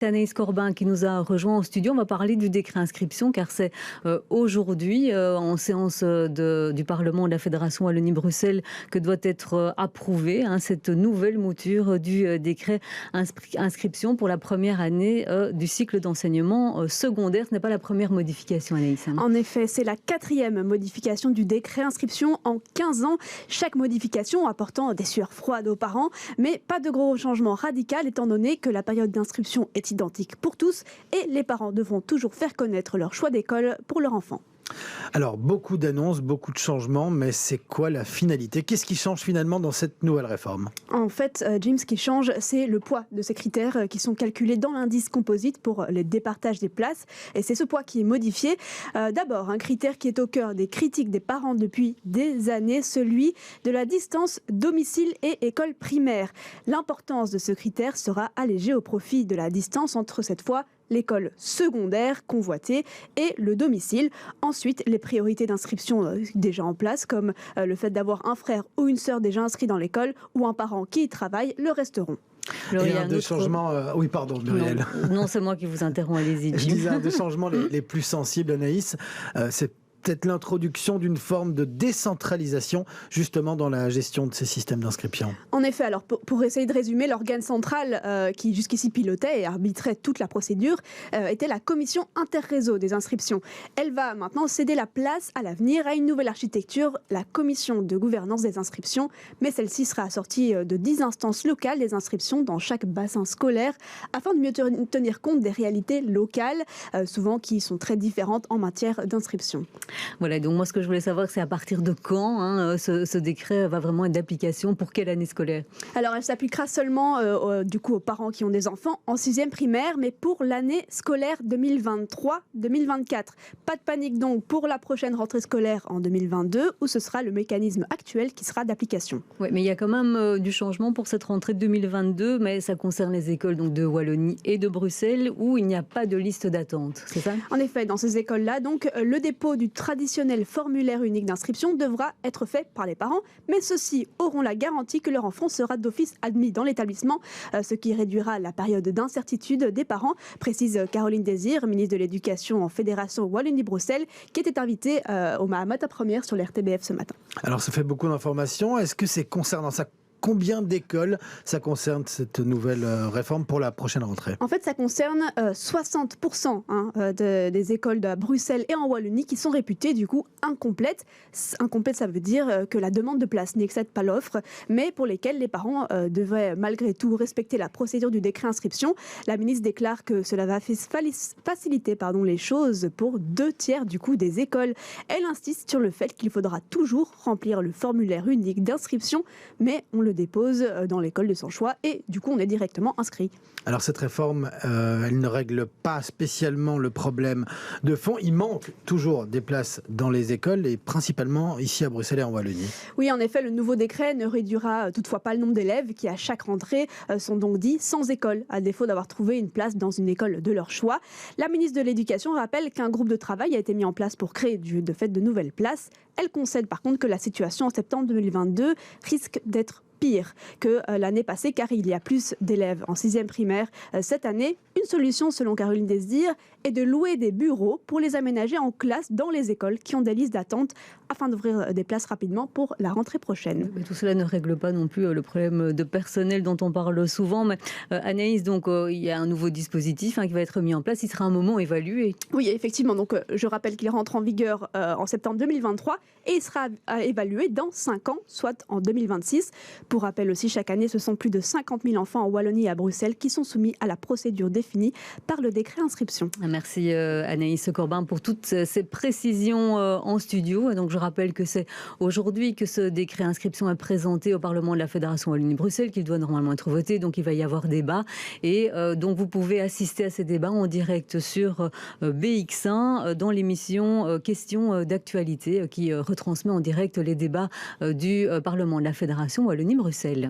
Anaïs Corbin qui nous a rejoint au studio. On va parler du décret inscription car c'est aujourd'hui en séance du Parlement de la Fédération Wallonie-Bruxelles que doit être approuvée cette nouvelle mouture du décret inscription pour la première année du cycle d'enseignement secondaire. Ce n'est pas la première modification, Anaïs. En effet, c'est la 4e modification du décret inscription en 15 ans. Chaque modification apportant des sueurs froides aux parents, mais pas de gros changement radical étant donné que la période d'inscription est identique pour tous et les parents devront toujours faire connaître leur choix d'école pour leur enfant. Alors, beaucoup d'annonces, beaucoup de changements, mais c'est quoi la finalité? Qu'est-ce qui change finalement dans cette nouvelle réforme? En fait, Jim, ce qui change, c'est le poids de ces critères qui sont calculés dans l'indice composite pour le départage des places. Et c'est ce poids qui est modifié. D'abord, un critère qui est au cœur des critiques des parents depuis des années, celui de la distance domicile et école primaire. L'importance de ce critère sera allégée au profit de la distance entre cette fois l'école secondaire convoitée et le domicile. Ensuite, les priorités d'inscription déjà en place, comme le fait d'avoir un frère ou une sœur déjà inscrit dans l'école ou un parent qui y travaille, le resteront. Alors, il y a un des changements... Oui, pardon, Muriel. Non, c'est moi qui vous interromps, allez-y. Je disais un des changements les plus sensibles, Anaïs, c'est peut-être l'introduction d'une forme de décentralisation justement dans la gestion de ces systèmes d'inscription. En effet, alors pour essayer de résumer, l'organe central qui jusqu'ici pilotait et arbitrait toute la procédure était la commission interréseau des inscriptions. Elle va maintenant céder la place à l'avenir à une nouvelle architecture, la commission de gouvernance des inscriptions, mais celle-ci sera assortie de 10 instances locales des inscriptions dans chaque bassin scolaire afin de mieux tenir compte des réalités locales, souvent qui sont très différentes en matière d'inscription. Voilà, donc moi ce que je voulais savoir, c'est à partir de quand ce décret va vraiment être d'application, pour quelle année scolaire? Alors elle s'appliquera seulement du coup aux parents qui ont des enfants en 6e primaire, mais pour l'année scolaire 2023-2024. Pas de panique donc pour la prochaine rentrée scolaire en 2022, où ce sera le mécanisme actuel qui sera d'application. Oui, mais il y a quand même du changement pour cette rentrée de 2022, mais ça concerne les écoles donc, de Wallonie et de Bruxelles, où il n'y a pas de liste d'attente, c'est ça? En effet, dans ces écoles-là, donc, le dépôt du traditionnel formulaire unique d'inscription devra être fait par les parents, mais ceux-ci auront la garantie que leur enfant sera d'office admis dans l'établissement, ce qui réduira la période d'incertitude des parents, précise Caroline Désir, ministre de l'Éducation en Fédération Wallonie-Bruxelles, qui était invitée au Matin Première sur l'RTBF ce matin. Alors ça fait beaucoup d'informations, est-ce que c'est concernant ça? Combien d'écoles ça concerne cette nouvelle réforme pour la prochaine rentrée? En fait, ça concerne 60% des écoles de Bruxelles et en Wallonie qui sont réputées du coup incomplètes. Incomplètes, ça veut dire que la demande de place n'excède pas l'offre, mais pour lesquelles les parents devraient malgré tout respecter la procédure du décret inscription. La ministre déclare que cela va faciliter les choses pour 2/3 du coup des écoles. Elle insiste sur le fait qu'il faudra toujours remplir le formulaire unique d'inscription, mais on le dépose dans l'école de son choix et du coup on est directement inscrit. Alors cette réforme, elle ne règle pas spécialement le problème de fond. Il manque toujours des places dans les écoles et principalement ici à Bruxelles et en Wallonie. Oui, en effet, le nouveau décret ne réduira toutefois pas le nombre d'élèves qui à chaque rentrée sont donc dits sans école, à défaut d'avoir trouvé une place dans une école de leur choix. La ministre de l'Éducation rappelle qu'un groupe de travail a été mis en place pour créer de fait de nouvelles places. Elle concède par contre que la situation en septembre 2022 risque d'être pire que l'année passée car il y a plus d'élèves en 6e primaire cette année. Une solution selon Caroline Desir est de louer des bureaux pour les aménager en classe dans les écoles qui ont des listes d'attente afin d'ouvrir des places rapidement pour la rentrée prochaine. Mais tout cela ne règle pas non plus le problème de personnel dont on parle souvent. Mais Anaïs, donc il y a un nouveau dispositif qui va être mis en place. Il sera un moment évalué. Oui, effectivement. Donc je rappelle qu'il rentre en vigueur en septembre 2023 et il sera évalué dans 5 ans, soit en 2026. Pour rappel aussi, chaque année, ce sont plus de 50 000 enfants en Wallonie et à Bruxelles qui sont soumis à la procédure définie par le décret inscription. Merci Anaïs Corbin pour toutes ces précisions en studio. Et donc je rappelle que c'est aujourd'hui que ce décret inscription est présenté au Parlement de la Fédération Wallonie-Bruxelles, qu'il doit normalement être voté, donc il va y avoir débat. Et donc vous pouvez assister à ces débats en direct sur BX1 dans l'émission Questions d'actualité qui retransmet en direct les débats du Parlement de la Fédération Wallonie-Bruxelles.